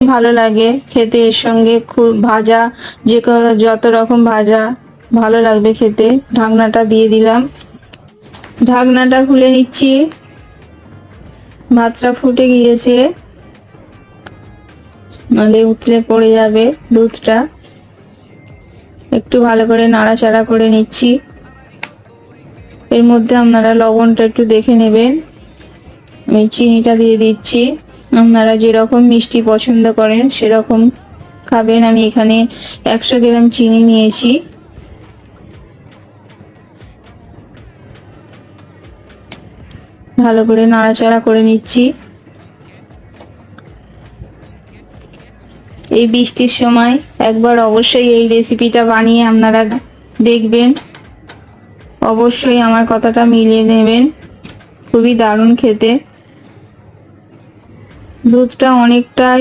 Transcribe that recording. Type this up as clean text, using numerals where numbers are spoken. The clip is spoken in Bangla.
ভালো লাগে খেতে। এর সঙ্গে খুব ভাজা, যে যত রকম ভাজা ভালো লাগবে খেতে। ঢাকনাটা দিয়ে দিলাম, ঢাকনাটা খুলে নিচ্ছি। ভাতটা ফুটে গিয়েছে, নাহলে উতলে পড়ে যাবে দুধটা। একটু ভালো করে নাড়াচাড়া করে নিচ্ছি। এর মধ্যে আপনারা লবণটা একটু দেখে নেবেন। আমি চিনিটা দিয়ে দিচ্ছি, আপনারা যেরকম মিষ্টি পছন্দ করেন সেরকম খাবেন। আমি এখানে 100 গ্রাম চিনি নিয়েছি। ভালো করে নাড়াচাড়া করে নিচ্ছি। এই বৃষ্টির সময় একবার অবশ্যই এই রেসিপিটা বানিয়ে আপনারা দেখবেন। অবশ্যই আমার কথাটা মিলিয়ে নেবেন, খুবই দারুণ খেতে। দুধটা অনেকটাই